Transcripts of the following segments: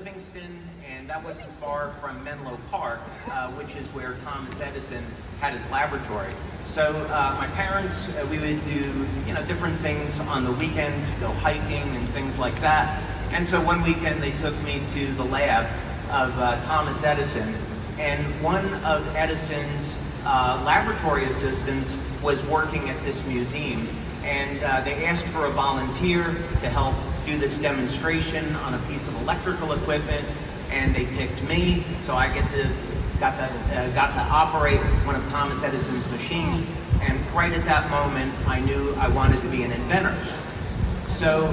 Livingston, and that wasn't far from Menlo Park, which is where Thomas Edison had his laboratory. So my parents, we would do different things on the weekend, go hiking and things like that. And so one weekend they took me to the lab of Thomas Edison, and one of Edison's laboratory assistants was working at this museum, and they asked for a volunteer to help do this demonstration on a piece of electrical equipment, and they picked me, so I got to operate one of Thomas Edison's machines, and right at that moment I knew I wanted to be an inventor. So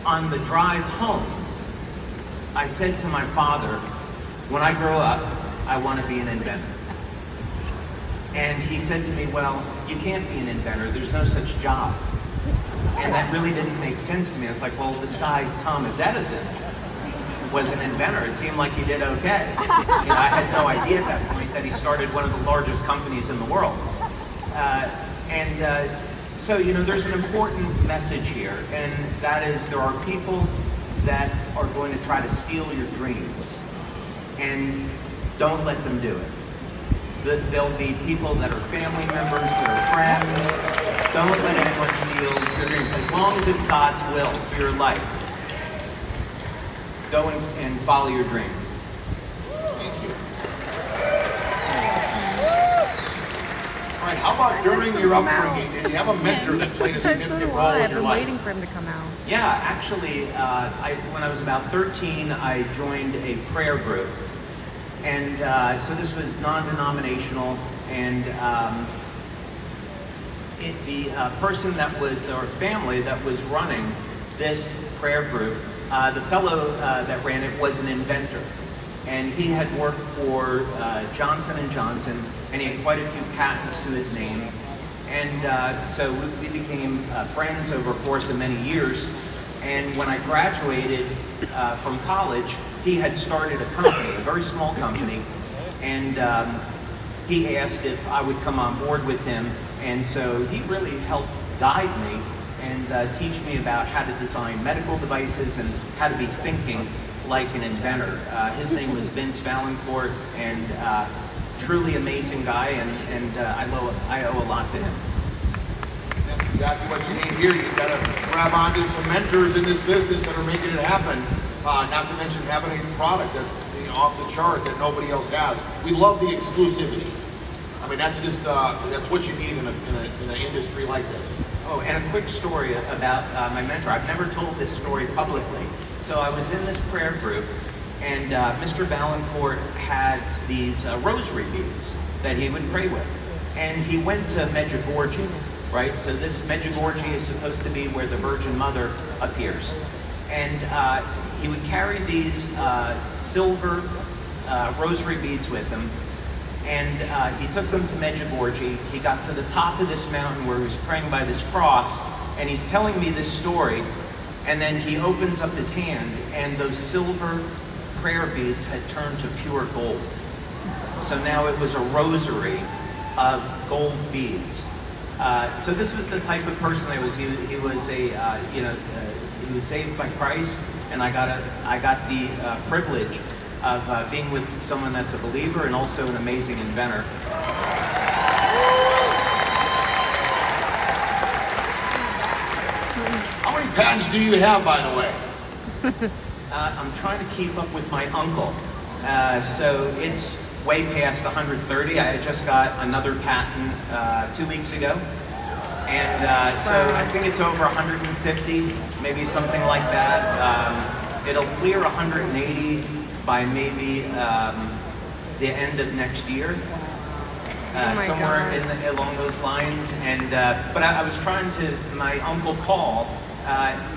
on the drive home, I said to my father, when I grow up, I want to be an inventor. And he said to me, well, you can't be an inventor, there's no such job. And that really didn't make sense to me. I was like, well, this guy, Thomas Edison, was an inventor. It seemed like he did okay. I had no idea at that point that he started one of the largest companies in the world. So, there's an important message here, and that is there are people that are going to try to steal your dreams, and don't let them do it. There'll be people that are family members, that are friends. Don't let anyone steal your dreams. As long as it's God's will for your life, go and follow your dream. Thank you. All right, how about during your upbringing, did you have a mentor that played a significant role in your life? I've been waiting for him to come out. Yeah, actually, when I was about 13, I joined a prayer group. And so this was non-denominational, and the person that was, or family that was running this prayer group, the fellow that ran it was an inventor. And he had worked for Johnson & Johnson, and he had quite a few patents to his name. And so we became friends over a course of many years. And when I graduated from college, he had started a company, a very small company, and he asked if I would come on board with him. And so he really helped guide me and teach me about how to design medical devices and how to be thinking like an inventor. His name was Vince Valancourt, and truly amazing guy, and I owe a lot to him. That's exactly what you need here. You've got to grab onto some mentors in this business that are making it happen. Not to mention having a product that's off the chart that nobody else has. We love the exclusivity. I mean, that's just that's what you need in an industry like this. Oh, and a quick story about my mentor. I've never told this story publicly. So I was in this prayer group, and Mr. Valancourt had these rosary beads that he would pray with. And he went to Medjugorje, right? So this Medjugorje is supposed to be where the Virgin Mother appears. And he would carry these silver rosary beads with him, and he took them to Medjugorje. He got to the top of this mountain where he was praying by this cross, and he's telling me this story, and then he opens up his hand, and those silver prayer beads had turned to pure gold. So now it was a rosary of gold beads. So this was the type of person I was. He was a he was saved by Christ, and I got the privilege of being with someone that's a believer and also an amazing inventor. How many patents do you have, by the way? I'm trying to keep up with my uncle, so it's way past 130. I just got another patent 2 weeks ago, and so I think it's over 150, maybe something like that. It'll clear 180 by maybe the end of next year, somewhere along those lines. And but I was trying to. My uncle Paul.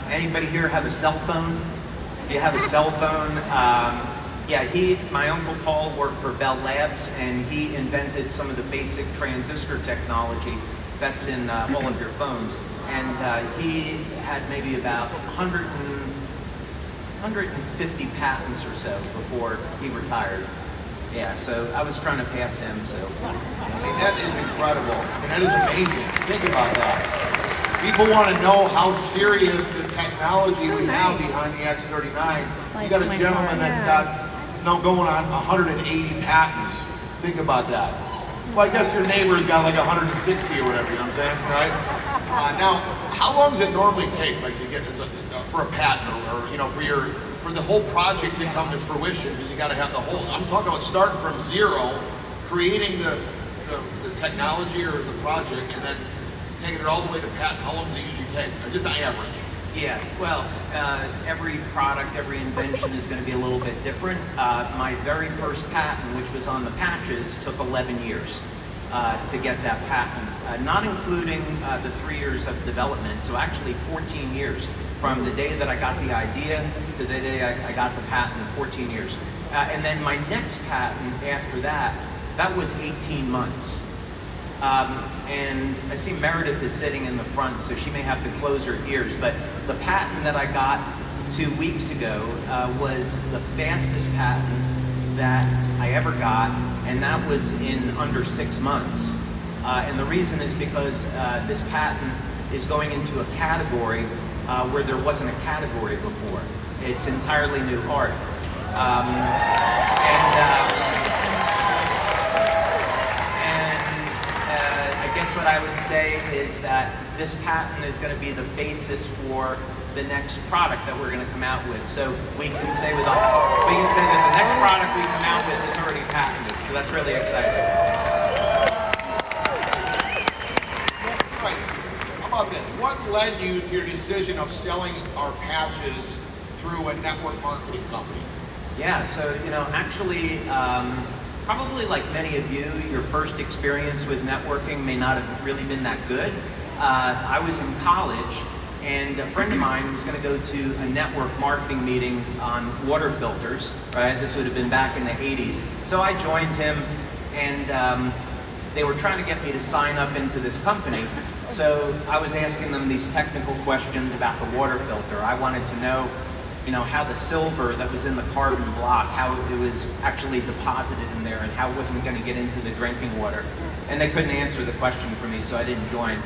Anybody here have a cell phone? If you have a cell phone, my Uncle Paul worked for Bell Labs, and he invented some of the basic transistor technology that's in all of your phones. And he had maybe about 150 patents or so before he retired. Yeah, so I was trying to pass him, so. I mean, that is incredible. I mean, that is amazing. Think about that. People want to know how serious the technology we have behind the X39. You got a my gentleman car, that's yeah. got going on 180 patents. Think about that. Well, I guess your neighbor's got like 160 or whatever, you know what I'm saying, right? Now, how long does it normally take, like, to get for a patent, or you know, for the whole project to come to fruition? Because you got to have the whole. I'm talking about starting from zero, creating the technology or the project, and then taking it all the way to patent. How long does it usually take? Or just an average? Yeah, well, every product, every invention is going to be a little bit different. My very first patent, which was on the patches, took 11 years to get that patent, not including the 3 years of development, so actually 14 years. From the day that I got the idea to the day I got the patent, 14 years. And then my next patent after that, that was 18 months. And I see Meredith is sitting in the front, so she may have to close her ears, but the patent that I got 2 weeks ago was the fastest patent that I ever got, and that was in under 6 months. And the reason is because this patent is going into a category where there wasn't a category before. It's entirely new art. I guess what I would say is that this patent is going to be the basis for the next product that we're going to come out with. So we can say that the next product we come out with is already patented. So that's really exciting. Right. How about this? What led you to your decision of selling our patches through a network marketing company? Yeah, so, actually, probably like many of you, your first experience with networking may not have really been that good. I was in college, and a friend of mine was going to go to a network marketing meeting on water filters, right? This would have been back in the 80s. So I joined him, and they were trying to get me to sign up into this company. So I was asking them these technical questions about the water filter. I wanted to know, how the silver that was in the carbon block, how it was actually deposited in there, and how it wasn't going to get into the drinking water. And they couldn't answer the question for me, so I didn't join.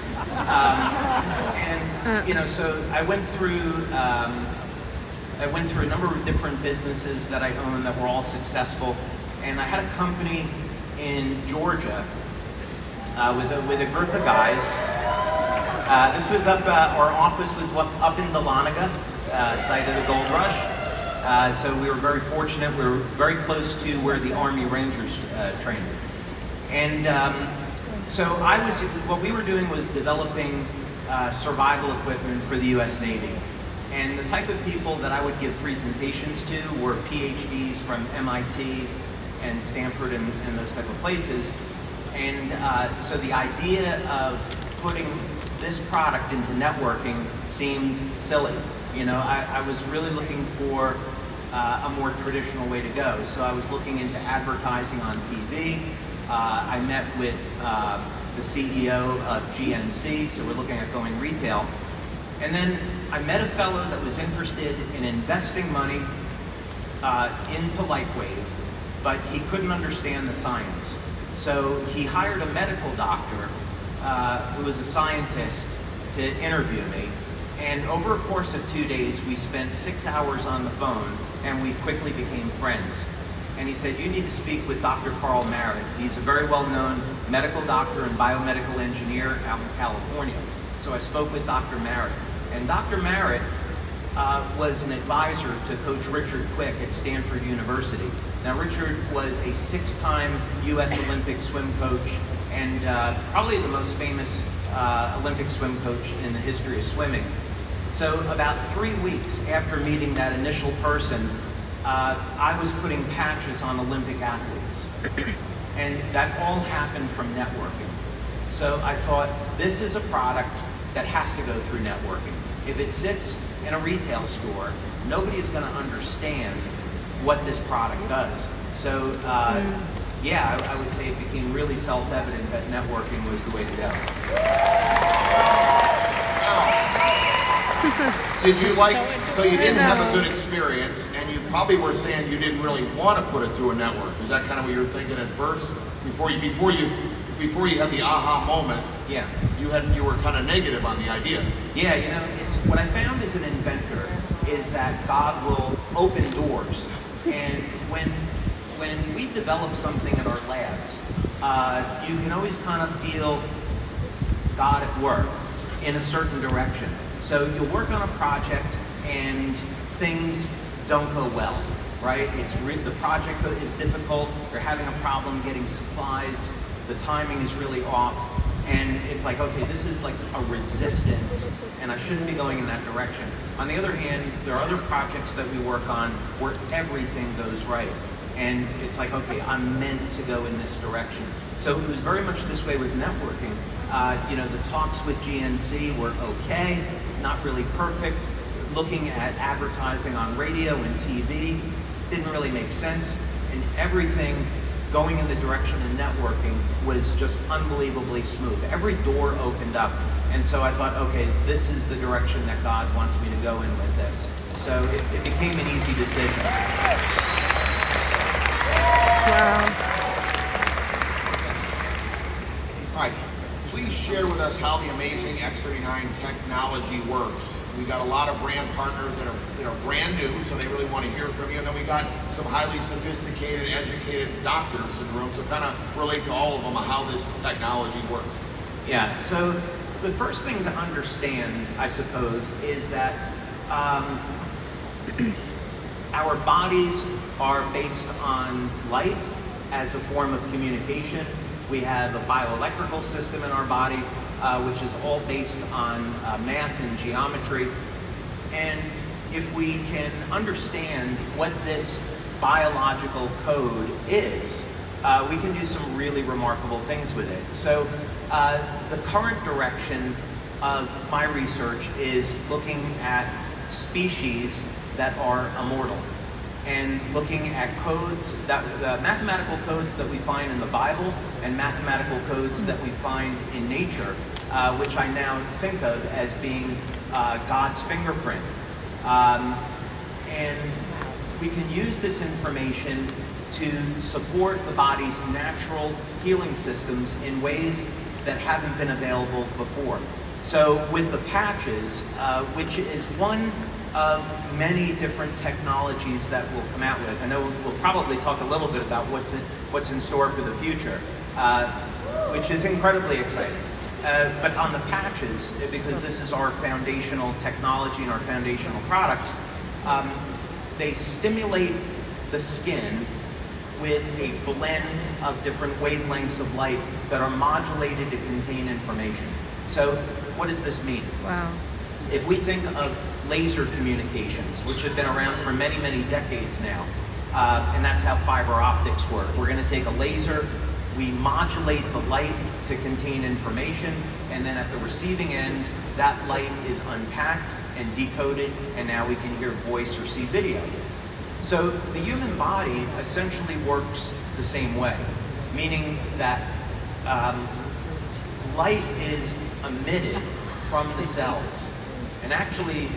So I went through a number of different businesses that I owned that were all successful, and I had a company in Georgia with a group of guys. This was our office was up in Dahlonega, site of the Gold Rush. So we were very fortunate. We were very close to where the Army Rangers trained. And so what we were doing was developing survival equipment for the U.S. Navy. And the type of people that I would give presentations to were PhDs from MIT and Stanford and those type of places. And so the idea of putting this product into networking seemed silly. I was really looking for a more traditional way to go. So I was looking into advertising on TV. I met with the CEO of GNC, so we're looking at going retail. And then I met a fellow that was interested in investing money into LifeWave, but he couldn't understand the science. So he hired a medical doctor who was a scientist to interview me. And over a course of 2 days, we spent 6 hours on the phone, and we quickly became friends. And he said, you need to speak with Dr. Carl Merritt. He's a very well-known medical doctor and biomedical engineer out in California. So I spoke with Dr. Merritt. And Dr. Merritt was an advisor to Coach Richard Quick at Stanford University. Now, Richard was a 6-time U.S. Olympic swim coach and probably the most famous Olympic swim coach in the history of swimming. So about 3 weeks after meeting that initial person, I was putting patches on Olympic athletes. And that all happened from networking. So I thought, this is a product that has to go through networking. If it sits in a retail store, nobody is going to understand what this product does. So I would say it became really self-evident that networking was the way to go. Did you so you didn't have a good experience, and you probably were saying you didn't really want to put it through a network. Is that kind of what you were thinking at first? Before you before you had the aha moment, Yeah. you were kind of negative on the idea. Yeah, it's what I found as an inventor is that God will open doors. And when we develop something in our labs, you can always kind of feel God at work in a certain direction. So you'll work on a project and things don't go well, right? The project is difficult, you're having a problem getting supplies, the timing is really off, and it's like, okay, this is like a resistance, and I shouldn't be going in that direction. On the other hand, there are other projects that we work on where everything goes right, and it's like, okay, I'm meant to go in this direction. So it was very much this way with networking. The talks with GNC were okay, not really perfect. Looking at advertising on radio and TV didn't really make sense, and everything going in the direction of networking was just unbelievably smooth. Every door opened up, and so I thought, okay, this is the direction that God wants me to go in with this. So it became an easy decision. Wow. All right, please share with us how the amazing X39 technology works. We got a lot of brand partners that are brand new, so they really want to hear from you. And then we got some highly sophisticated, educated doctors in the room, so kind of relate to all of them on how this technology works. Yeah, so the first thing to understand, I suppose, is that our bodies are based on light as a form of communication. We have a bioelectrical system in our body, which is all based on math and geometry. And if we can understand what this biological code is, we can do some really remarkable things with it. So the current direction of my research is looking at species that are immortal, and looking at codes, the mathematical codes that we find in the Bible and mathematical codes that we find in nature, which I now think of as being God's fingerprint. And we can use this information to support the body's natural healing systems in ways that haven't been available before. So with the patches, which is one of many different technologies that we'll come out with. I know we'll probably talk a little bit about what's in store for the future, which is incredibly exciting. But on the patches, because this is our foundational technology and our foundational products, they stimulate the skin with a blend of different wavelengths of light that are modulated to contain information. So what does this mean? Wow. If we think of laser communications, which have been around for many, many decades now, and that's how fiber optics work. We're going to take a laser, we modulate the light to contain information, and then at the receiving end, that light is unpacked and decoded, and now we can hear voice or see video. So the human body essentially works the same way, meaning that light is emitted from the cells. And actually,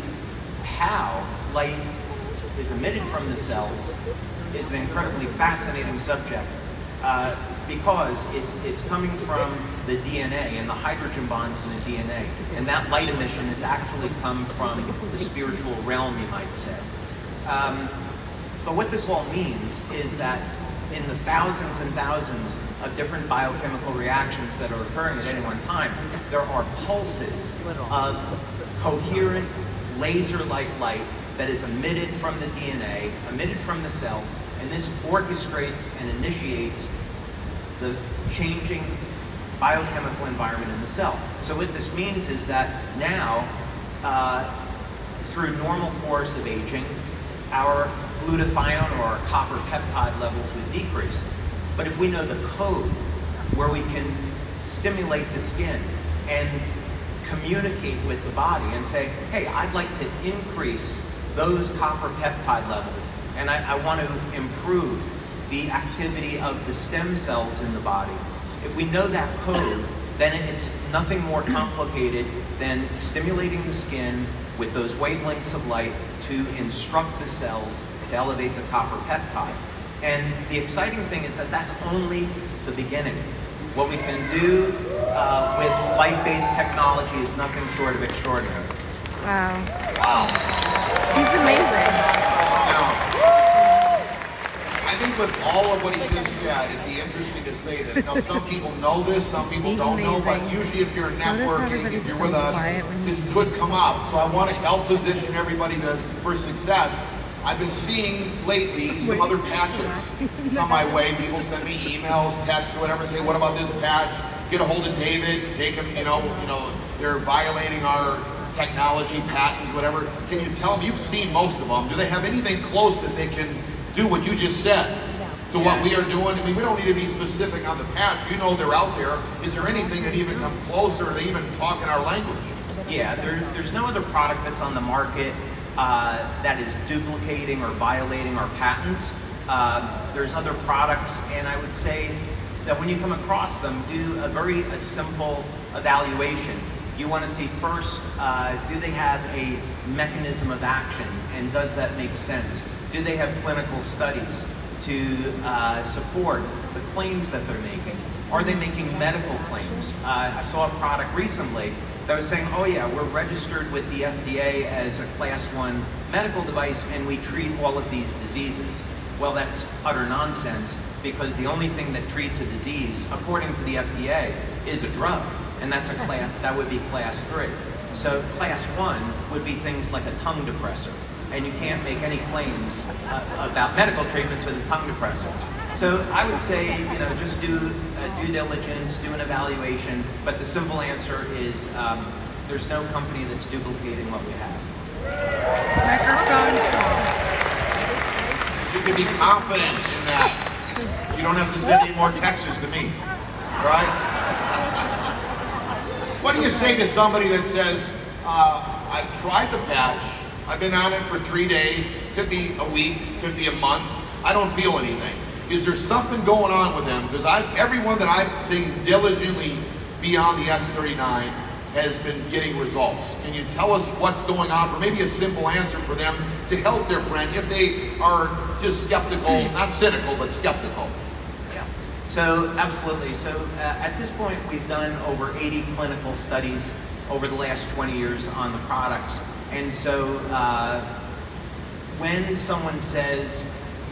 how light is emitted from the cells is an incredibly fascinating subject because it's coming from the DNA and the hydrogen bonds in the DNA. And that light emission has actually come from the spiritual realm, you might say. But what this all means is that in the thousands and thousands of different biochemical reactions that are occurring at any one time, there are pulses of coherent laser-like light that is emitted from the DNA, emitted from the cells, and this orchestrates and initiates the changing biochemical environment in the cell. So what this means is that now, through normal course of aging, our glutathione or our copper peptide levels would decrease. But if we know the code where we can stimulate the skin and communicate with the body and say, hey, I'd like to increase those copper peptide levels, and I want to improve the activity of the stem cells in the body. If we know that code, then it's nothing more complicated than stimulating the skin with those wavelengths of light to instruct the cells to elevate the copper peptide. And the exciting thing is that that's only the beginning. What we can do with light-based technology is nothing short of extraordinary. Wow. Wow. He's amazing. Now, I think with all of what he just said, it'd be interesting to say this. Now, some people know this, some people don't know, but usually if you're networking, if you're with us, this could come up. So I want to help position everybody for success. I've been seeing lately some other patches come my way. People send me emails, texts, or whatever, and say, what about this patch? Get a hold of David, take him, they're violating our technology, patents, whatever. Can you tell them, you've seen most of them, do they have anything close that they can do what you just said to what we are doing? I mean, we don't need to be specific on the patch. You know they're out there. Is there anything that even come closer, or they even talk in our language? Yeah, there's no other product that's on the market that is duplicating or violating our patents. There's other products, and I would say that when you come across them, do a simple evaluation. You want to see first, do they have a mechanism of action, and does that make sense? Do they have clinical studies to support the claims that they're making? Are they making medical claims? I saw a product recently that was saying, oh yeah, we're registered with the FDA as a class 1 medical device and we treat all of these diseases. Well, that's utter nonsense, because the only thing that treats a disease, according to the FDA, is a drug, and that's that would be class 3. So class 1 would be things like a tongue depressor, and you can't make any claims about medical treatments with a tongue depressor. So I would say, just do due diligence, do an evaluation, but the simple answer is there's no company that's duplicating what we have. Microphone. You can be confident in that. You don't have to send any more texts to me, right? What do you say to somebody that says, I've tried the patch, I've been on it for 3 days, could be a week, could be a month, I don't feel anything. Is there something going on with them? Because everyone that I've seen diligently be on the X39 has been getting results. Can you tell us what's going on, for maybe a simple answer for them to help their friend if they are just skeptical, not cynical, but skeptical? Yeah. So absolutely. So at this point, we've done over 80 clinical studies over the last 20 years on the products. And so when someone says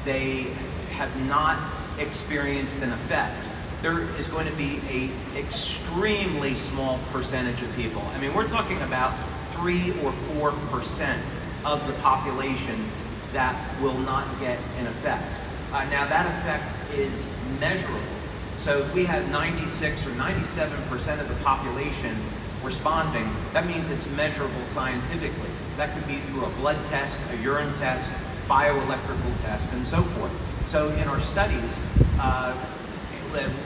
they have not experienced an effect, there is going to be an extremely small percentage of people. I mean, we're talking about 3 or 4% of the population that will not get an effect. Now that effect is measurable. So if we have 96 or 97% of the population responding, that means it's measurable scientifically. That could be through a blood test, a urine test, bioelectrical test, and so forth. So in our studies,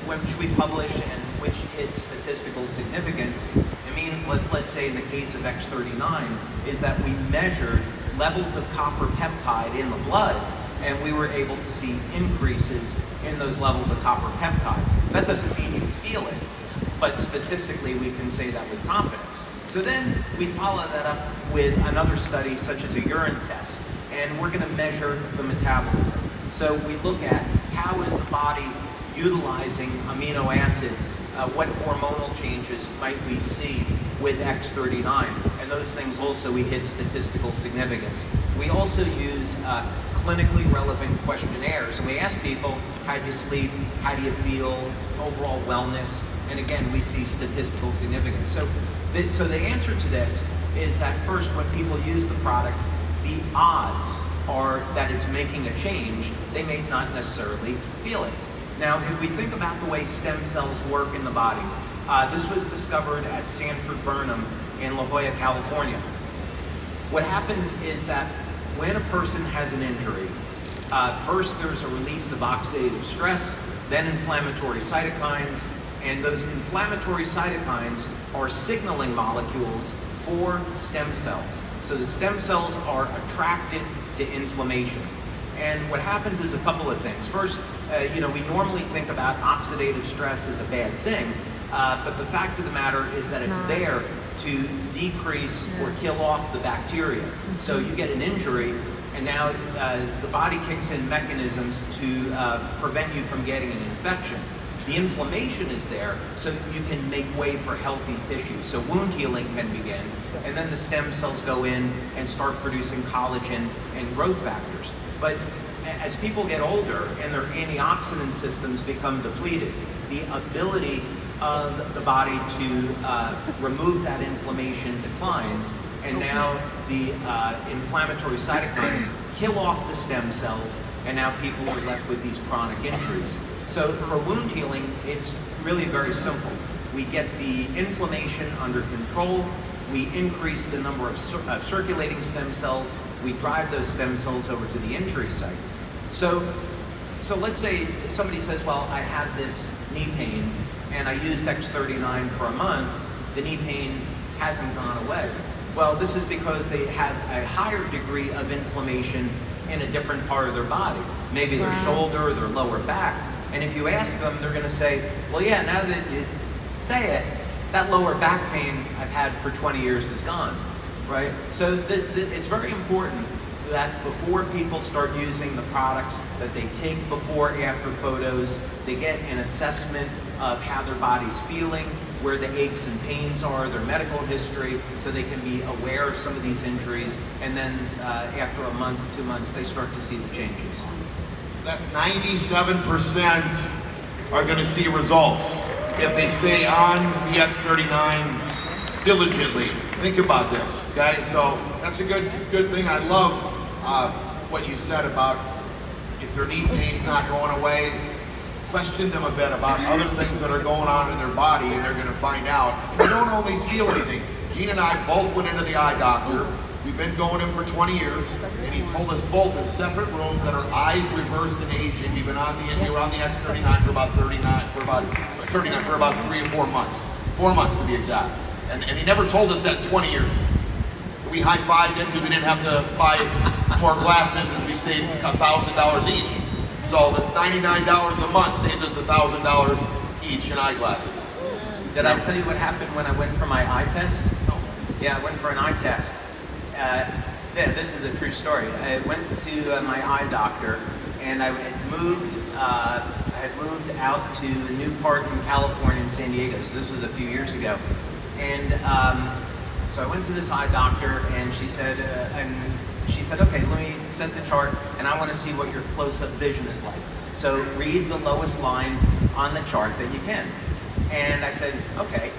which we publish and which hits statistical significance, it means, let's say in the case of X39, is that we measured levels of copper peptide in the blood, and we were able to see increases in those levels of copper peptide. That doesn't mean you feel it, but statistically we can say that with confidence. So then we follow that up with another study, such as a urine test, and we're going to measure the metabolism. So we look at how is the body utilizing amino acids, what hormonal changes might we see with X39, and those things also we hit statistical significance. We also use clinically relevant questionnaires, and we ask people, how do you sleep, how do you feel, overall wellness, and again, we see statistical significance. So the answer to this is that first, when people use the product, the odds are that it's making a change. They may not necessarily feel it. Now, if we think about the way stem cells work in the body, this was discovered at Sanford Burnham in La Jolla, California. What happens is that when a person has an injury, first there's a release of oxidative stress, then inflammatory cytokines, and those inflammatory cytokines are signaling molecules for stem cells. So the stem cells are attracted to inflammation. And what happens is a couple of things. First, we normally think about oxidative stress as a bad thing, but the fact of the matter is that it's there to decrease or kill off the bacteria. So you get an injury, and now the body kicks in mechanisms to prevent you from getting an infection. The inflammation is there so that you can make way for healthy tissue. So wound healing can begin, and then the stem cells go in and start producing collagen and growth factors. But as people get older and their antioxidant systems become depleted, the ability of the body to remove that inflammation declines, and now the inflammatory cytokines kill off the stem cells, and now people are left with these chronic injuries. So for wound healing, it's really very simple. We get the inflammation under control, we increase the number of circulating stem cells, we drive those stem cells over to the injury site. So let's say somebody says, well, I had this knee pain and I used X39 for a month, the knee pain hasn't gone away. Well, this is because they have a higher degree of inflammation in a different part of their body, maybe their shoulder or their lower back. And if you ask them, they're going to say, well, yeah, now that you say it, that lower back pain I've had for 20 years is gone, right? So it's very important that before people start using the products, that they take before after photos, they get an assessment of how their body's feeling, where the aches and pains are, their medical history, so they can be aware of some of these injuries, and then after a month, 2 months, they start to see the changes. That's 97% are going to see results if they stay on the X39 diligently. Think about this, okay? So that's a good thing. I love what you said about if their knee pain's not going away, question them a bit about other things that are going on in their body, and they're going to find out. And you don't always feel anything. Gene and I both went into the eye doctor. We've been going in for 20 years, and he told us both in separate rooms that our eyes reversed in aging. We were on the X39 for about 3 or 4 months, 4 months to be exact. And he never told us that 20 years. We high-fived it because we didn't have to buy more glasses, and we saved $1,000 each. So the $99 a month saved us $1,000 each in eyeglasses. Did I tell you what happened when I went for my eye test? No. Yeah, I went for an eye test. Yeah, this is a true story. I went to my eye doctor, and I had moved out to a new part in California in San Diego. So this was a few years ago, and so I went to this eye doctor, and she said, okay, let me set the chart, and I want to see what your close-up vision is like. So read the lowest line on the chart that you can. And I said, okay,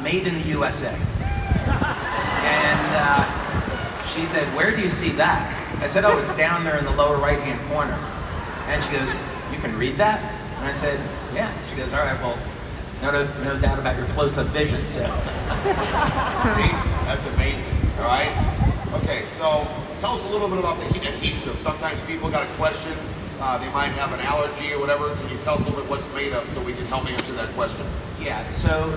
made in the USA. And she said, where do you see that? I said, oh, it's down there in the lower right-hand corner. And she goes, you can read that? And I said, yeah. She goes, all right, well, no doubt about your close-up vision, so. That's amazing, all right? Okay, so tell us a little bit about the adhesive. Sometimes people got a question, they might have an allergy or whatever. Can you tell us a little bit what's made of so we can help answer that question? Yeah, so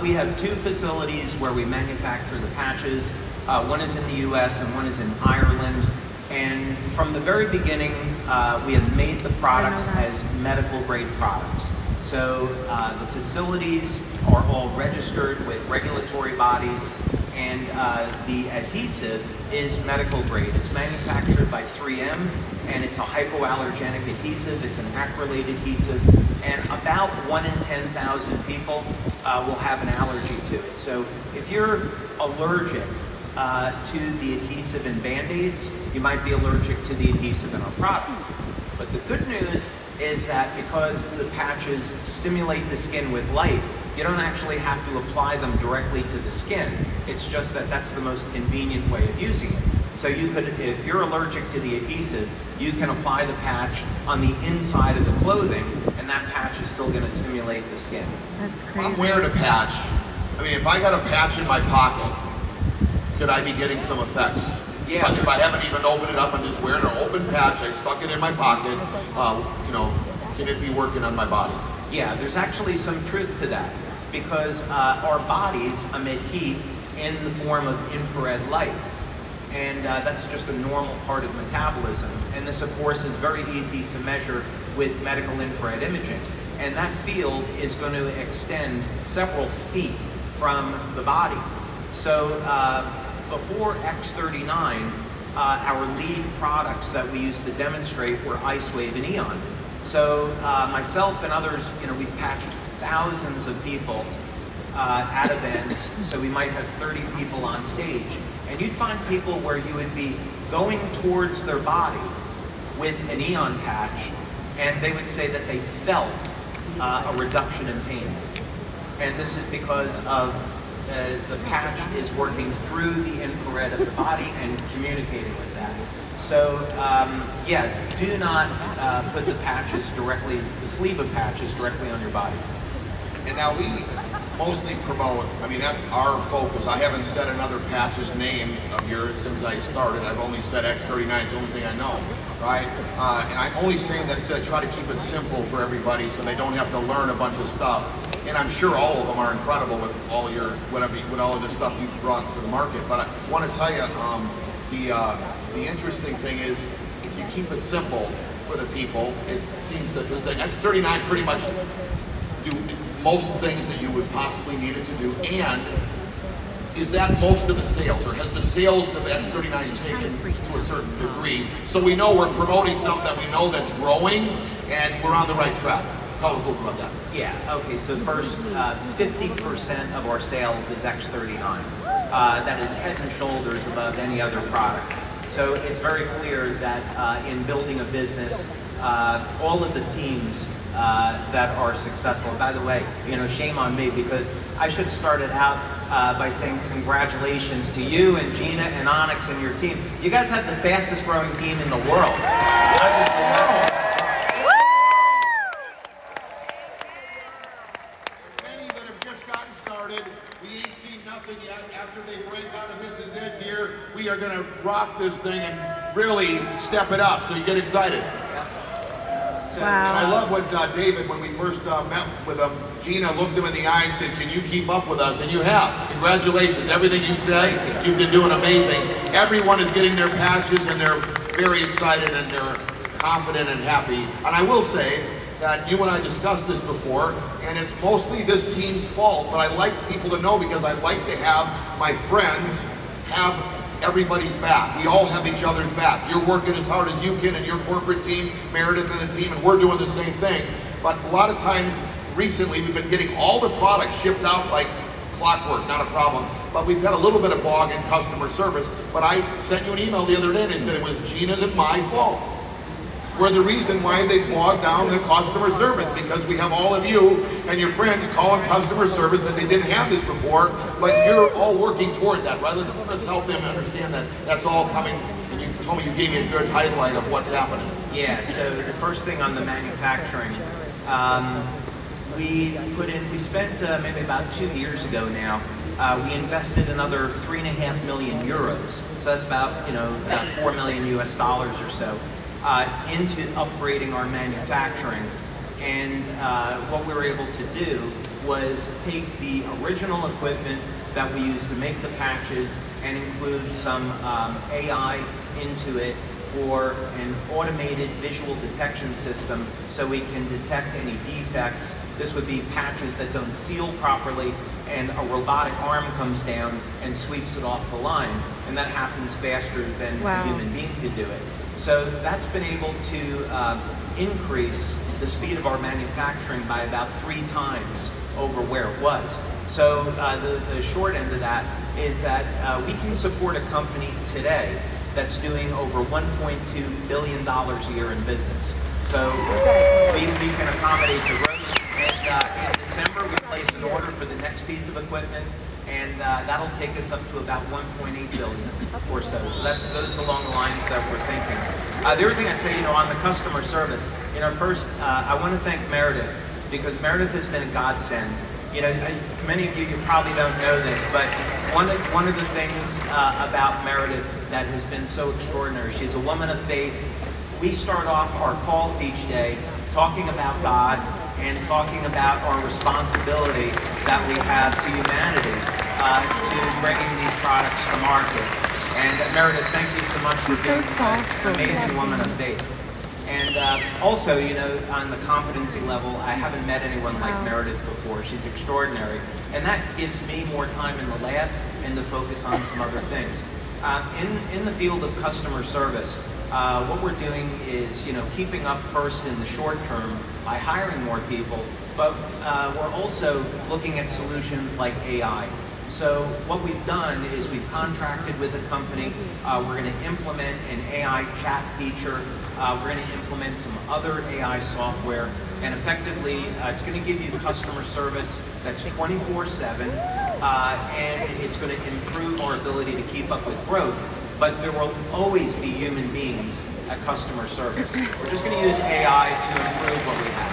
we have 2 facilities where we manufacture the patches. One is in the US and one is in Ireland. And from the very beginning, we have made the products as medical grade products. So the facilities are all registered with regulatory bodies, and the adhesive is medical grade. It's manufactured by 3M, and it's a hypoallergenic adhesive. It's an acrylate adhesive, and about 1 in 10,000 people will have an allergy to it. So if you're allergic to the adhesive in Band-Aids, you might be allergic to the adhesive in our product. But the good news is that because the patches stimulate the skin with light, you don't actually have to apply them directly to the skin. It's just that that's the most convenient way of using it. So you could, if you're allergic to the adhesive, you can apply the patch on the inside of the clothing, and that patch is still going to stimulate the skin. That's crazy. If I'm wearing a patch, I mean, if I got a patch in my pocket, could I be getting some effects? Yeah. If I haven't even opened it up, I'm just wearing an open patch, I stuck it in my pocket, can it be working on my body? Yeah, there's actually some truth to that, because our bodies emit heat in the form of infrared light. And that's just a normal part of metabolism. And this, of course, is very easy to measure with medical infrared imaging. And that field is going to extend several feet from the body. So before X39, our lead products that we used to demonstrate were Ice Wave and Eon. So myself and others, we've patched thousands of people at events, so we might have 30 people on stage. And you'd find people where you would be going towards their body with an Eon patch, and they would say that they felt a reduction in pain. And this is because of the patch is working through the infrared of the body and communicating with that. So yeah, do not put the sleeve of patches directly on your body. And now we mostly promote, I mean, that's our focus. I haven't said another patch's name of yours since I started. I've only said X39, it's the only thing I know, right? And I'm only saying that it's going to try to keep it simple for everybody so they don't have to learn a bunch of stuff. And I'm sure all of them are incredible with all with all of the stuff you've brought to the market. But I want to tell you, the interesting thing is, if you keep it simple for the people, it seems that the X39 pretty much do most things that you would possibly need it to do. And is that most of the sales, or has the sales of X39 taken to a certain degree? So we know we're promoting something that we know that's growing, and we're on the right track. Tell us a little about that. Yeah, okay, so first, 50% of our sales is X39. That is head and shoulders above any other product. So it's very clear that in building a business, all of the teams that are successful, by the way, shame on me, because I should have started out by saying congratulations to you and Gina and Onyx and your team. You guys have the fastest growing team in the world. Many that have just gotten started, we ain't seen nothing yet. After they break out of this is it here, we are going to rock this thing and really step it up, so you get excited. So, Wow. And I love what David, when we first met with him, Gina looked him in the eye and said, can you keep up with us? And you have. Congratulations. Everything you said, you've been doing amazing. Everyone is getting their patches, and they're very excited, and they're confident and happy. And I will say that you and I discussed this before, and it's mostly this team's fault, but I like people to know, because I like to have my friends have everybody's back. We all have each other's back. You're working as hard as you can, and your corporate team, Meredith and the team, and we're doing the same thing. But a lot of times recently we've been getting all the products shipped out like clockwork, not a problem. But we've had a little bit of bog in customer service. But I sent you an email the other day and I said it was Gina's and my fault. We're the reason why they bogged down the customer service, because we have all of you and your friends calling customer service, and they didn't have this before, but you're all working toward that, right? Let's help them understand that that's all coming, and you told me you gave me a good highlight of what's happening. yeah, so the first thing on the manufacturing, we spent maybe about 2 years ago now, we invested another 3.5 million euros, so that's about 4 million US dollars or so, into upgrading our manufacturing. And what we were able to do was take the original equipment that we used to make the patches and include some AI into it for an automated visual detection system, so we can detect any defects. This would be patches that don't seal properly, and a robotic arm comes down and sweeps it off the line, and that happens faster than Wow. a human being could do it. So that's been able to increase the speed of our manufacturing by about 3 times over where it was. So the short end of that is that we can support a company today that's doing over $1.2 billion a year in business. So we can accommodate the growth. And in December, we placed an order for the next piece of equipment, and that'll take us up to about 1.8 billion or so. So those along the lines that we're thinking. The other thing I'd say, on the customer service, first I want to thank Meredith, because Meredith has been a godsend. Many of you probably don't know this, but one of the things about Meredith that has been so extraordinary, she's a woman of faith. We start off our calls each day talking about God and talking about our responsibility that we have to humanity to bringing these products to market. And Meredith, thank you so much for being an amazing woman of faith. And also, on the competency level, I haven't met anyone like Meredith before. She's extraordinary. And that gives me more time in the lab and to focus on some other things. In the field of customer service, what we're doing is, keeping up first in the short term by hiring more people, but we're also looking at solutions like AI. So what we've done is we've contracted with a company. We're going to implement an AI chat feature. We're going to implement some other AI software, and effectively, it's going to give you customer service that's 24/7, and it's going to improve our ability to keep up with growth. But there will always be human beings at customer service. We're just going to use AI to improve what we have.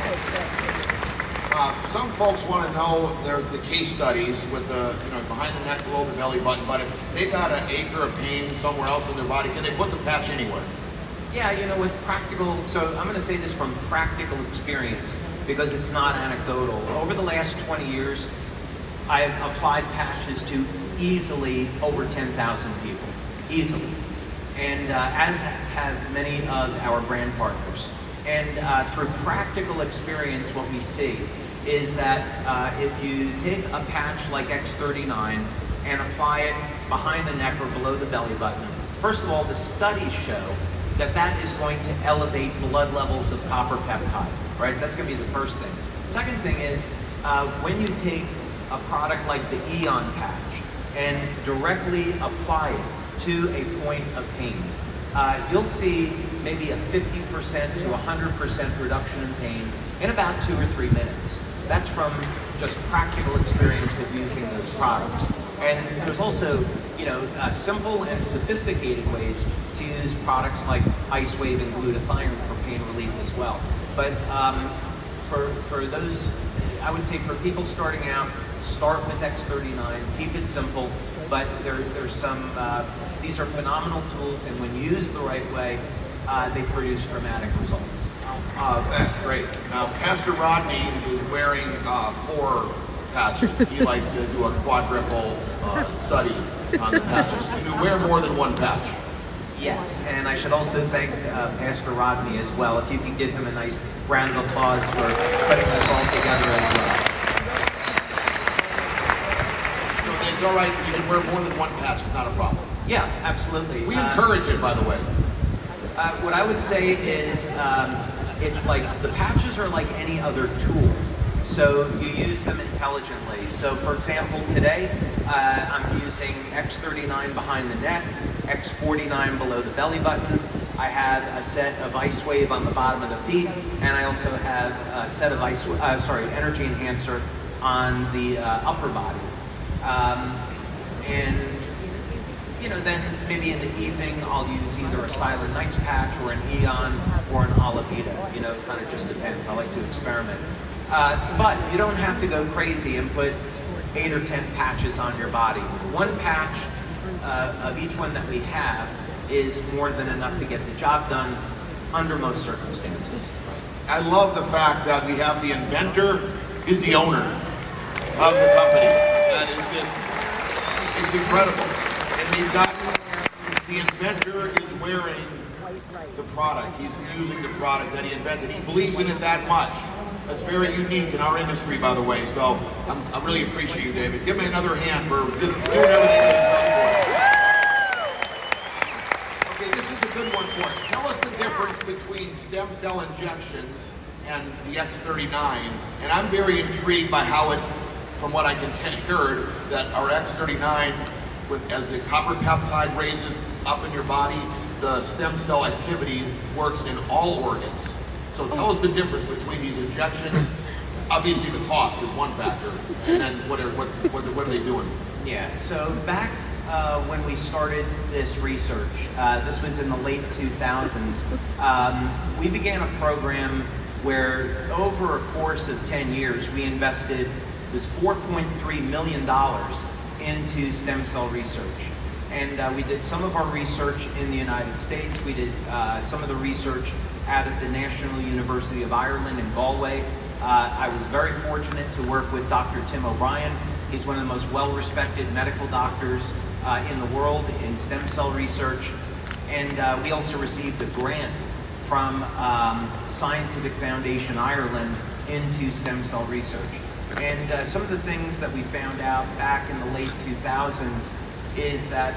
Some folks want to know the case studies with the behind the neck, below the belly button. But if they've got an acre of pain somewhere else in their body, can they put the patch anywhere? Yeah, with practical. So I'm going to say this from practical experience because it's not anecdotal. Over the last 20 years, I've applied patches to easily over 10,000 people, easily, and as have many of our brand partners. And through practical experience, what we see is that if you take a patch like X39 and apply it behind the neck or below the belly button, first of all, the studies show that that is going to elevate blood levels of copper peptide, right? That's going to be the first thing. Second thing is when you take a product like the Eon patch and directly apply it to a point of pain, you'll see maybe a 50% to 100% reduction in pain in about 2 or 3 minutes. That's from just practical experience of using those products. And there's also, simple and sophisticated ways to use products like Ice Wave and glutathione for pain relief as well. But for those, I would say for people starting out, start with X39, keep it simple, but there's some, these are phenomenal tools, and when used the right way, they produce dramatic results. That's great. Now, Pastor Rodney is wearing 4 patches. He likes to do a quadruple study on the patches. Can you wear more than 1 patch? Yes, and I should also thank Pastor Rodney as well. If you can give him a nice round of applause for putting this all together as well. So it's all right, you can wear more than 1 patch, it's not a problem. Yeah, absolutely. We encourage it, by the way. What I would say is it's like the patches are like any other tool. So you use them intelligently. So for example, today I'm using X39 behind the neck, X49 below the belly button. I have a set of Ice Wave on the bottom of the feet, and I also have a set of Energy Enhancer on the upper body. Then maybe in the evening I'll use either a Silent Nights patch or an Eon or an Alavita. It kind of just depends. I like to experiment. But you don't have to go crazy and put 8 or 10 patches on your body. 1 patch of each one that we have is more than enough to get the job done under most circumstances. I love the fact that we have the inventor is the owner of the company. That is just, it's incredible. And we've got the inventor is wearing the product. He's using the product that he invented. He believes in it that much. That's very unique in our industry, by the way. So I really appreciate you, David. Give me another hand for just doing everything that he's done for us. Okay, this is a good one for us. Tell us the difference between stem cell injections and the X39. And I'm very intrigued by how it, from what I can heard, that our X39, as the copper peptide raises up in your body, the stem cell activity works in all organs. So tell us the difference between these injections. Obviously, the cost is one factor, and then what are they doing? Yeah. So back when we started this research, this was in the late 2000s. We began a program where, over a course of 10 years, we invested was $4.3 million into stem cell research. And we did some of our research in the United States. We did some of the research out at the National University of Ireland in Galway. I was very fortunate to work with Dr. Tim O'Brien. He's one of the most well-respected medical doctors in the world in stem cell research. And we also received a grant from Scientific Foundation Ireland into stem cell research. And some of the things that we found out back in the late 2000s is that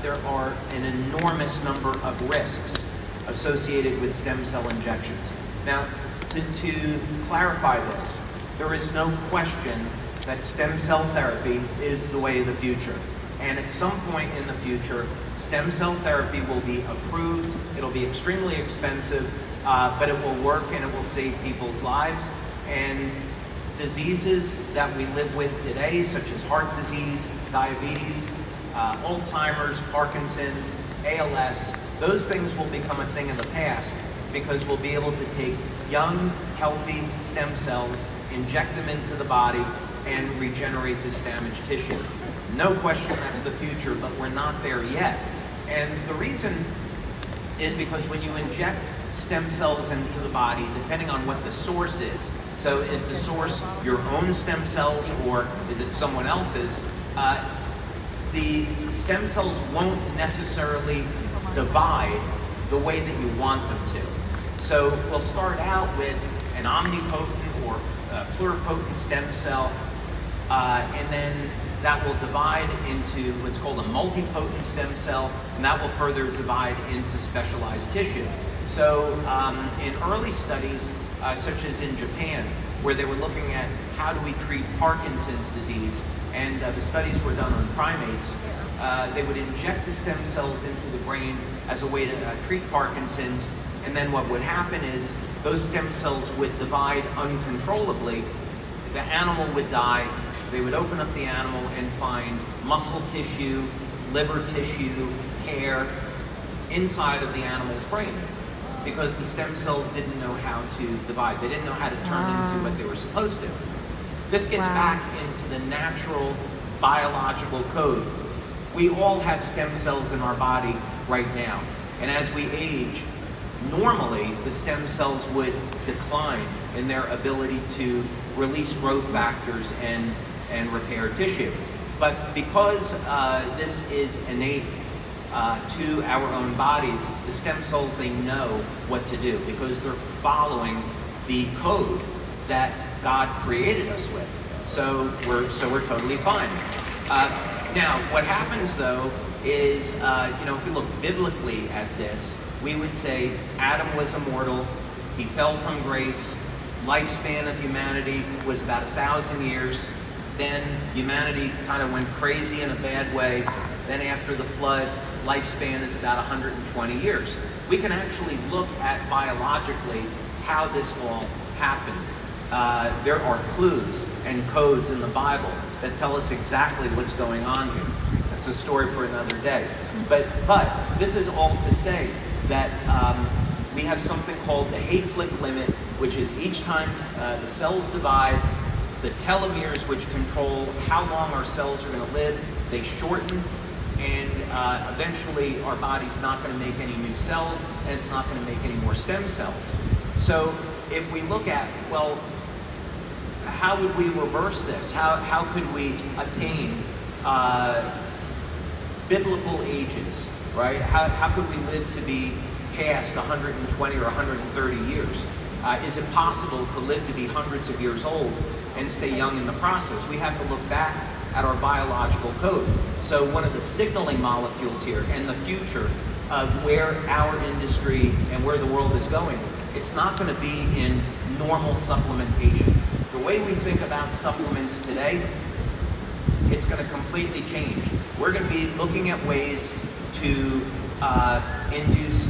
there are an enormous number of risks associated with stem cell injections. Now, to clarify this, there is no question that stem cell therapy is the way of the future. And at some point in the future, stem cell therapy will be approved. It'll be extremely expensive, but it will work and it will save people's lives. And diseases that we live with today, such as heart disease, diabetes, Alzheimer's, Parkinson's, ALS, those things will become a thing of the past because we'll be able to take young, healthy stem cells, inject them into the body, and regenerate this damaged tissue. No question that's the future, but we're not there yet. And the reason is because when you inject stem cells into the body, depending on what the source is, so is the source your own stem cells or is it someone else's, the stem cells won't necessarily divide the way that you want them to. So we'll start out with an omnipotent or pluripotent stem cell, and then that will divide into what's called a multipotent stem cell, and that will further divide into specialized tissue. So in early studies, such as in Japan, where they were looking at how do we treat Parkinson's disease, and the studies were done on primates, they would inject the stem cells into the brain as a way to treat Parkinson's, and then what would happen is those stem cells would divide uncontrollably, the animal would die, they would open up the animal and find muscle tissue, liver tissue, hair inside of the animal's brain because the stem cells didn't know how to divide. They didn't know how to turn into what they were supposed to. This gets back into the natural biological code. We all have stem cells in our body right now. And as we age, normally the stem cells would decline in their ability to release growth factors and repair tissue. But because this is innate to our own bodies, the stem cells, they know what to do because they're following the code that God created us with. So we're totally fine. Now, what happens though is, if we look biblically at this, we would say Adam was immortal, he fell from grace, lifespan of humanity was about 1,000 years, then humanity kind of went crazy in a bad way, then after the flood, lifespan is about 120 years. We can actually look at biologically how this all happened. There are clues and codes in the Bible that tell us exactly what's going on here. That's a story for another day. But this is all to say that we have something called the Hayflick limit, which is each time the cells divide, the telomeres which control how long our cells are going to live, they shorten, and eventually our body's not going to make any new cells, and it's not going to make any more stem cells. So if we look at, well, how would we reverse this? How could we attain biblical ages, right? How could we live to be past 120 or 130 years? Is it possible to live to be hundreds of years old and stay young in the process? We have to look back at our biological code. So one of the signaling molecules here and the future of where our industry and where the world is going, it's not going to be in normal supplementation. The way we think about supplements today, it's going to completely change. We're going to be looking at ways to induce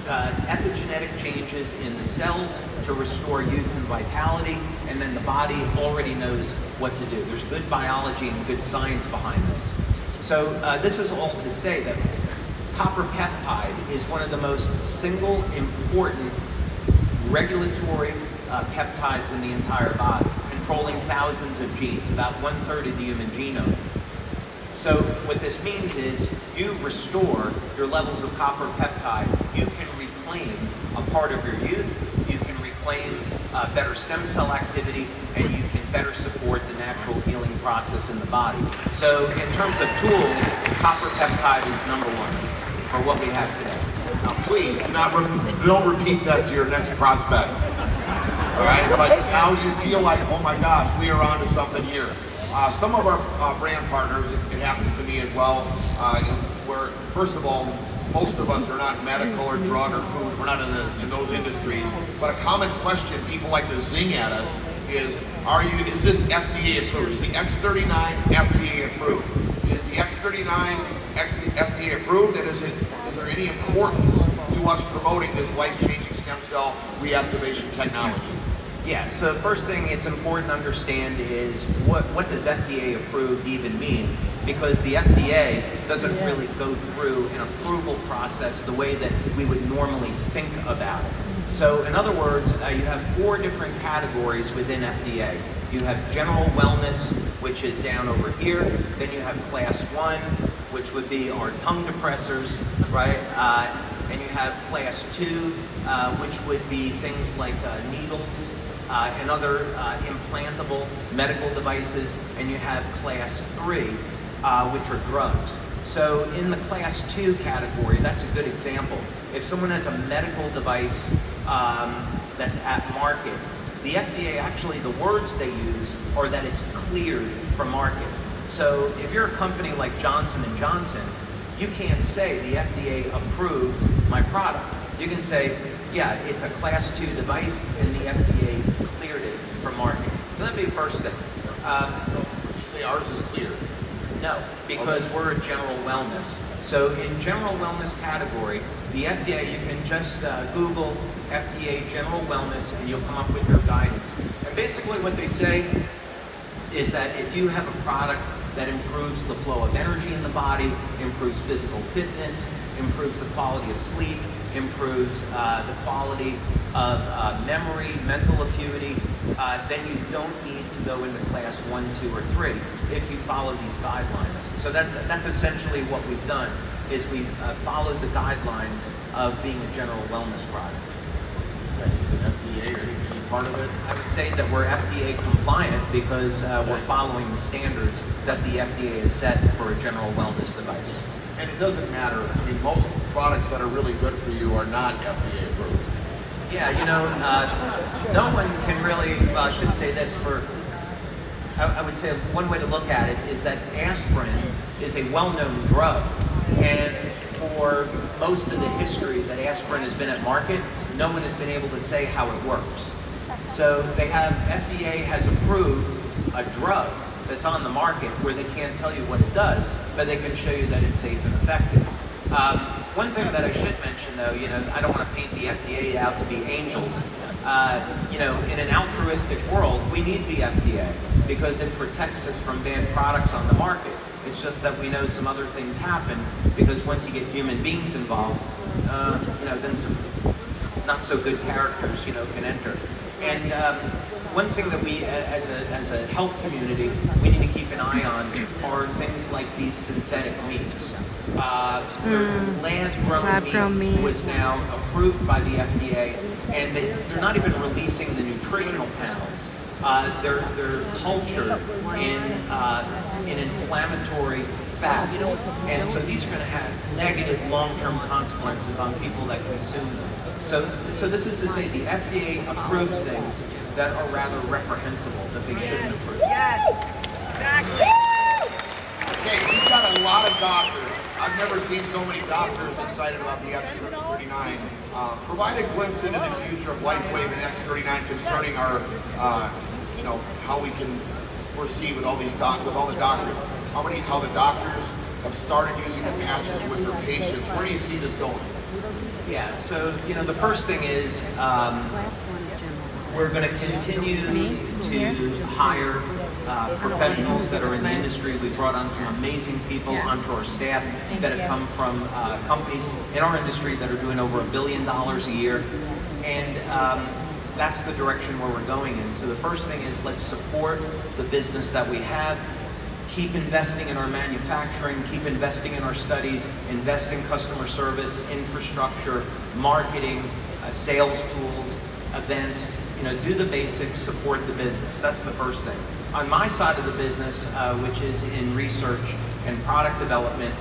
epigenetic changes in the cells to restore youth and vitality, and then the body already knows what to do. There's good biology and good science behind this. So this is all to say that copper peptide is one of the most single important regulatory peptides in the entire body, controlling thousands of genes, about 1/3 of the human genome. So what this means is you restore your levels of copper peptide. You can reclaim a part of your youth, you can reclaim better stem cell activity, and you can better support the natural healing process in the body. So in terms of tools, copper peptide is number one for what we have today. Now please, don't repeat that to your next prospect. All right, but now you feel like, oh my gosh, we are onto something here. Some of our brand partners, it happens to me as well, where first of all, most of us are not medical or drug or food. We're not in those industries. But a common question people like to zing at us is this FDA approved? Is the X39 FDA approved? Is the X39 FDA approved? And is there any importance to us promoting this life-changing stem cell reactivation technology? Yeah, so first thing it's important to understand is what does FDA approved even mean? Because the FDA doesn't really go through an approval process the way that we would normally think about it. So in other words, you have 4 different categories within FDA. You have general wellness, which is down over here. Then you have class 1, which would be our tongue depressors, right? And you have class 2, which would be things like needles, and other implantable medical devices, and you have class 3, which are drugs. So in the class 2 category, that's a good example. If someone has a medical device that's at market, the FDA actually, the words they use are that it's cleared for market. So if you're a company like Johnson & Johnson, you can't say the FDA approved my product. You can say, yeah, it's a class 2 device and the FDA cleared it for market. So that'd be the first thing. You say ours is clear. No, because we're a general wellness. So in general wellness category, the FDA, you can just Google FDA general wellness and you'll come up with your guidance. And basically what they say is that if you have a product that improves the flow of energy in the body, improves physical fitness, improves the quality of sleep, improves the quality of memory, mental acuity, then you don't need to go into class 1, 2, or 3 if you follow these guidelines. So that's essentially what we've done, is we've followed the guidelines of being a general wellness product. Is it FDA or any part of it? I would say that we're FDA compliant because we're following the standards that the FDA has set for a general wellness device. And it doesn't matter. I mean, most products that are really good for you are not FDA approved. Yeah, no one can really, I should say this I would say one way to look at it is that aspirin is a well-known drug. And for most of the history that aspirin has been at market, no one has been able to say how it works. So FDA has approved a drug that's on the market where they can't tell you what it does, but they can show you that it's safe and effective. One thing that I should mention though, I don't want to paint the FDA out to be angels. In an altruistic world, we need the FDA because it protects us from bad products on the market. It's just that we know some other things happen because once you get human beings involved, then some not so good characters, can enter. And one thing that we, as a health community, we need to keep an eye on are things like these synthetic meats. Lab-grown meat was now approved by the FDA, and they're not even releasing the nutritional panels. They're cultured in inflammatory fats, and so these are going to have negative long-term consequences on people that consume them. So this is to say the FDA approves things that are rather reprehensible, that they shouldn't approve. Yes, exactly. Okay, we've got a lot of doctors. I've never seen so many doctors excited about the X39. Provide a glimpse into the future of LifeWave and X39 concerning our, how we can foresee with all the doctors. How the doctors have started using the patches with their patients. Where do you see this going? Yeah, so, the first thing is we're going to continue to hire professionals that are in the industry. We brought on some amazing people onto our staff that have come from companies in our industry that are doing over $1 billion a year. And that's the direction where we're going in. So the first thing is let's support the business that we have. Keep investing in our manufacturing, keep investing in our studies, invest in customer service, infrastructure, marketing, sales tools, events, do the basics, support the business. That's the first thing. On my side of the business, which is in research and product development,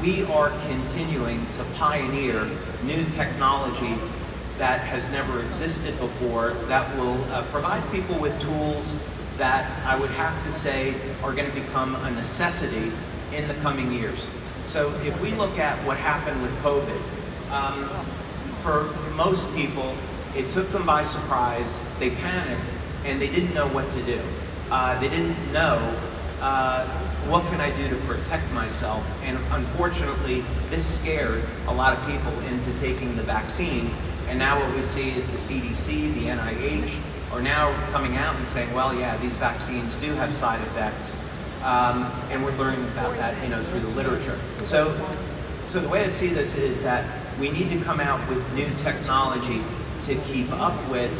we are continuing to pioneer new technology that has never existed before that will provide people with tools that I would have to say are going to become a necessity in the coming years. So if we look at what happened with COVID, for most people, it took them by surprise, they panicked, and they didn't know what to do. They didn't know, what can I do to protect myself? And unfortunately, this scared a lot of people into taking the vaccine. And now what we see is the CDC, the NIH, are now coming out and saying, well, yeah, these vaccines do have side effects. And we're learning about that, through the literature. So the way I see this is that we need to come out with new technology to keep up with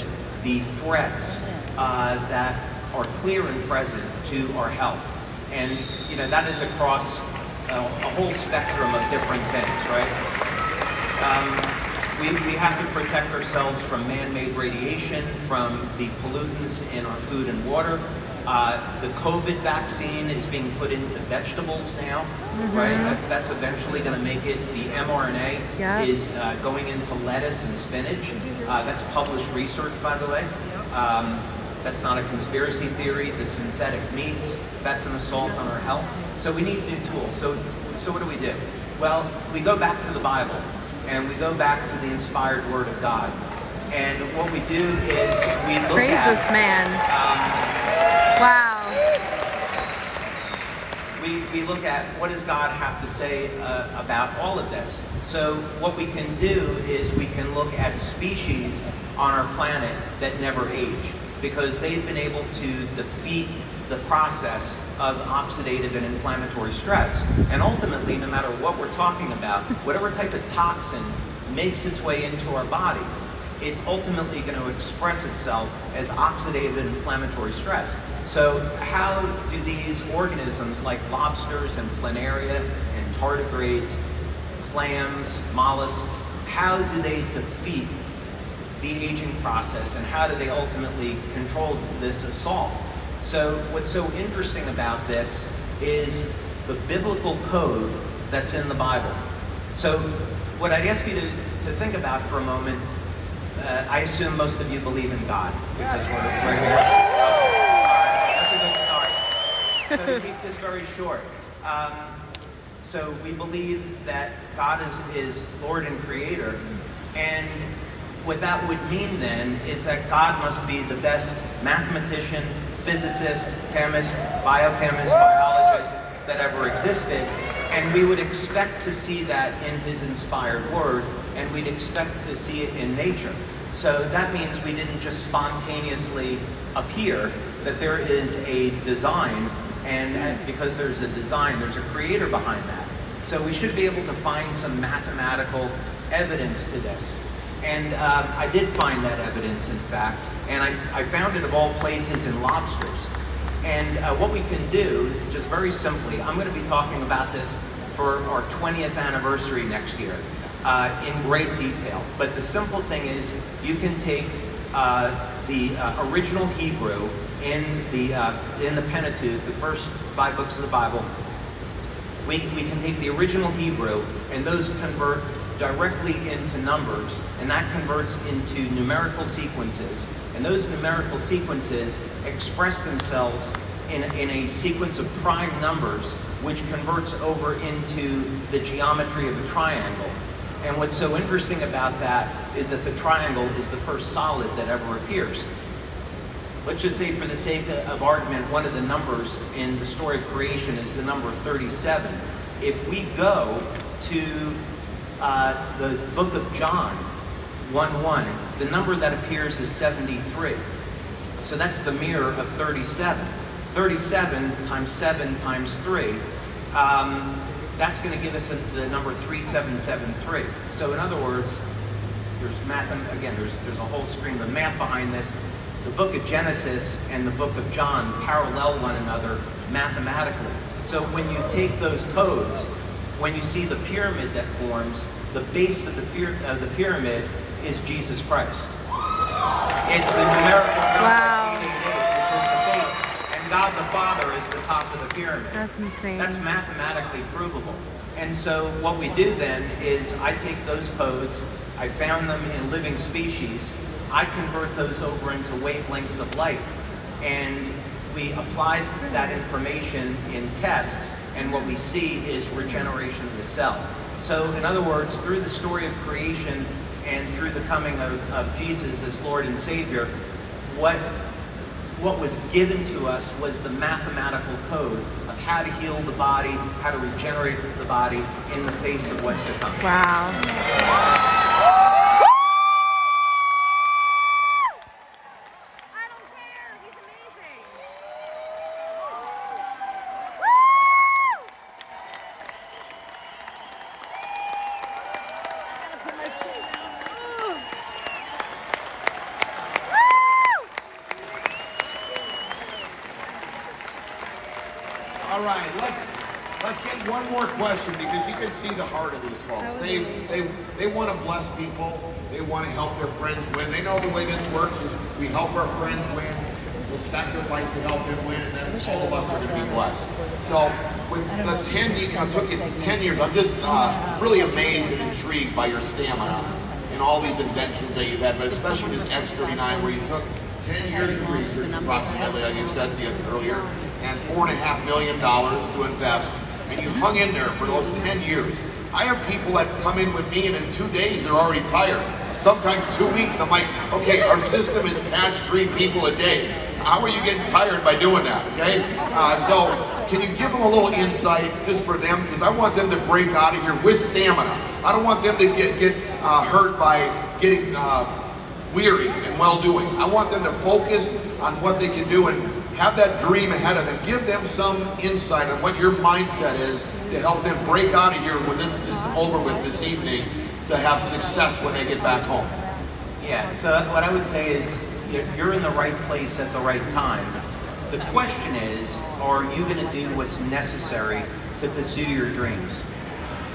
the threats that are clear and present to our health. And, that is across a whole spectrum of different things, right? We have to protect ourselves from man-made radiation, from the pollutants in our food and water. The COVID vaccine is being put into vegetables now, right? That's eventually going to make it. The mRNA is going into lettuce and spinach. That's published research, by the way. That's not a conspiracy theory. The synthetic meats, that's an assault on our health. So we need new tools. So what do? Well, we go back to the Bible, and we go back to the inspired Word of God. And what we do is we look Praise at... this man. Wow. We look at what does God have to say about all of this. So what we can do is we can look at species on our planet that never age, because they've been able to defeat the process of oxidative and inflammatory stress. And ultimately, no matter what we're talking about, whatever type of toxin makes its way into our body, it's ultimately going to express itself as oxidative and inflammatory stress. So how do these organisms like lobsters and planaria and tardigrades, clams, mollusks, how do they defeat the aging process, and how do they ultimately control this assault? So what's so interesting about this is the biblical code that's in the Bible. So what I'd ask you to think about for a moment, I assume most of you believe in God, because we're here. All right, that's a good start. So to keep this very short, so we believe that God is Lord and Creator, and what that would mean then is that God must be the best mathematician, physicist, chemist, biochemist, biologist that ever existed. And we would expect to see that in His inspired Word, and we'd expect to see it in nature. So that means we didn't just spontaneously appear, that there is a design, and because there's a design, there's a creator behind that. So we should be able to find some mathematical evidence to this. And I did find that evidence, in fact, and I found it of all places in lobsters. And what we can do, just very simply, I'm going to be talking about this for our 20th anniversary next year in great detail. But the simple thing is, you can take the original Hebrew in the Pentateuch, the first 5 books of the Bible. We can take the original Hebrew, and those convert directly into numbers, and that converts into numerical sequences. And those numerical sequences express themselves in a sequence of prime numbers, which converts over into the geometry of a triangle. And what's so interesting about that is that the triangle is the first solid that ever appears. Let's just say, for the sake of argument, one of the numbers in the story of creation is the number 37. If we go to the book of John 1:1, the number that appears is 73. So that's the mirror of 37. 37 times 7 times 3, that's going to give us the number 3773. So in other words, there's math, again, there's a whole stream of math behind this. The book of Genesis and the book of John parallel one another mathematically. So when you take those codes, when you see the pyramid that forms, the base of the pyramid is Jesus Christ. It's the numerical number 888, which is the base, and God the Father is the top of the pyramid. That's insane. That's mathematically provable. And so what we do then is I take those codes, I found them in living species, I convert those over into wavelengths of light, and we applied that information in tests, and what we see is regeneration of the cell. So in other words, through the story of creation and through the coming of Jesus as Lord and Savior, what was given to us was the mathematical code of how to heal the body, how to regenerate the body in the face of what's to come. Wow. I don't care. He's amazing. All right, let's get one more question because you can see the heart of these folks. They want to bless people. They want to help their friends win. They know the way this works is we help our friends win. We'll sacrifice to help them win, and then all of us are going to be blessed. So with the 10 years, it took you 10 years. I'm just really amazed and intrigued by your stamina and all these inventions that you've had, but especially this X39 where you took 10 years of research approximately, like you said earlier, and $4.5 million to invest, and you hung in there for those 10 years. I have people that come in with me and in 2 days they're already tired. Sometimes 2 weeks, I'm like, okay, our system is patch 3 people a day. How are you getting tired by doing that, okay? So can you give them a little insight just for them? Because I want them to break out of here with stamina. I don't want them to get hurt by getting weary and well-doing. I want them to focus on what they can do and have that dream ahead of them. Give them some insight on what your mindset is to help them break out of here when this is over with this evening to have success when they get back home. Yeah, so what I would say is you're in the right place at the right time. The question is, are you going to do what's necessary to pursue your dreams?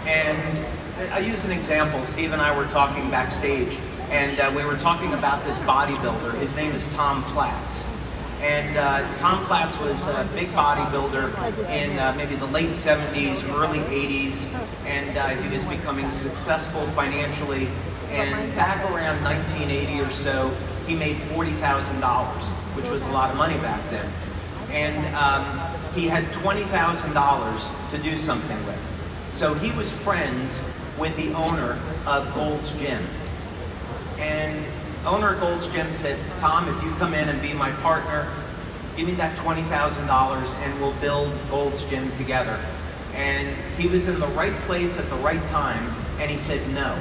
And I use an example. Steve and I were talking backstage, and we were talking about this bodybuilder. His name is Tom Platz. And Tom Platz was a big bodybuilder in maybe the late 70s, early 80s, and he was becoming successful financially. And back around 1980 or so, he made $40,000, which was a lot of money back then. And he had $20,000 to do something with. So he was friends with the owner of Gold's Gym. And owner of Gold's Gym said, Tom, if you come in and be my partner, give me that $20,000 and we'll build Gold's Gym together. And he was in the right place at the right time, and he said no.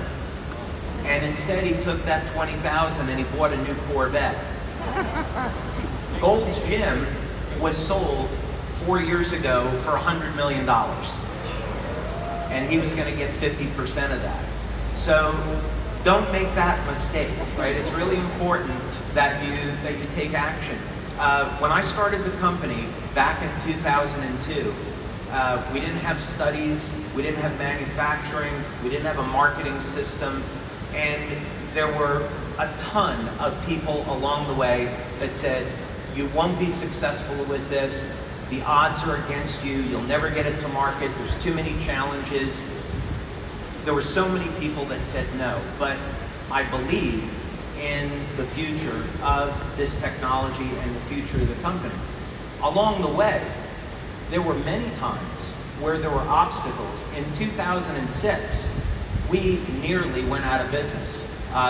And instead he took that $20,000 and he bought a new Corvette. Gold's Gym was sold 4 years ago for $100 million. And he was going to get 50% of that. So don't make that mistake, right? It's really important that you take action. When I started the company back in 2002, we didn't have studies, we didn't have manufacturing, we didn't have a marketing system, and there were a ton of people along the way that said, you won't be successful with this, the odds are against you, you'll never get it to market, there's too many challenges. There were so many people that said no, but I believed in the future of this technology and the future of the company. Along the way, there were many times where there were obstacles. In 2006, we nearly went out of business.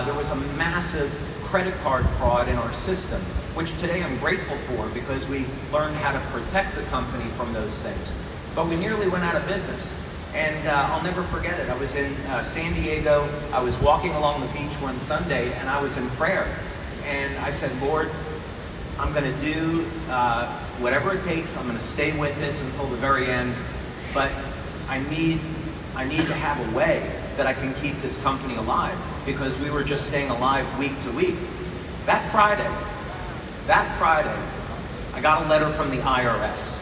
There was a massive credit card fraud in our system, which today I'm grateful for because we learned how to protect the company from those things. But we nearly went out of business. And I'll never forget it. I was in San Diego. I was walking along the beach one Sunday, and I was in prayer. And I said, Lord, I'm going to do whatever it takes. I'm going to stay with this until the very end. But I need to have a way that I can keep this company alive, because we were just staying alive week to week. That Friday, I got a letter from the IRS.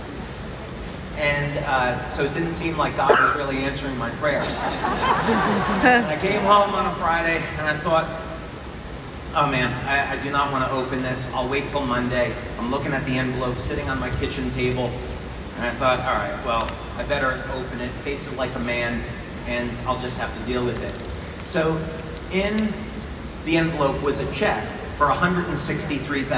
And so it didn't seem like God was really answering my prayers. And I came home on a Friday and I thought, oh man, I do not want to open this. I'll wait till Monday. I'm looking at the envelope sitting on my kitchen table. And I thought, all right, well, I better open it, face it like a man, and I'll just have to deal with it. So in the envelope was a check for $163,000.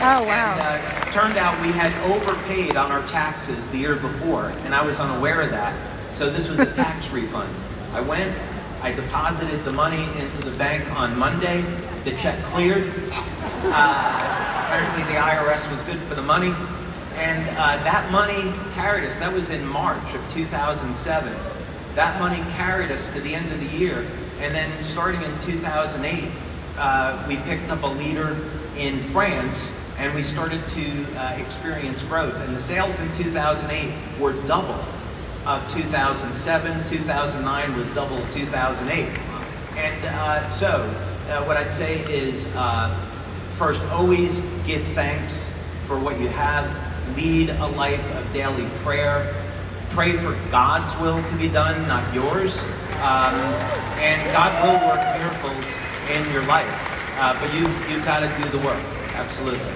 Oh, wow. And, turned out we had overpaid on our taxes the year before, and I was unaware of that. So this was a tax refund. I went, I deposited the money into the bank on Monday. The check cleared. Apparently the IRS was good for the money. And that money carried us. That was in March of 2007. That money carried us to the end of the year. And then starting in 2008, we picked up a leader in France, and we started to experience growth. And the sales in 2008 were double of 2007. 2009 was double of 2008. And so what I'd say is, first, always give thanks for what you have. Lead a life of daily prayer. Pray for God's will to be done, not yours. And God will work miracles in your life. But you've got to do the work. Absolutely.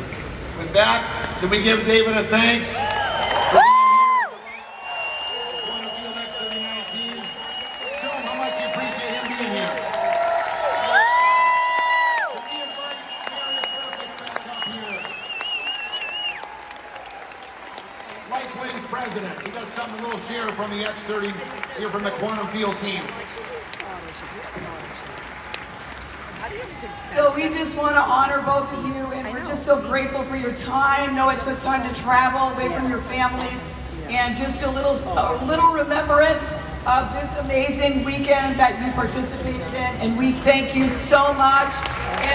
With that, can we give David a thanks for being here at the Field X 3019? Show him how much you appreciate him being here. Can we invite Mario Perfect back up here? Lifeways president. We got something a little share from the X30 here from the Quantum Field team. So we just want to honor both of you, and we're just so grateful for your time. Know it took time to travel away from your families, and just a little remembrance of this amazing weekend that you participated in. And we thank you so much. And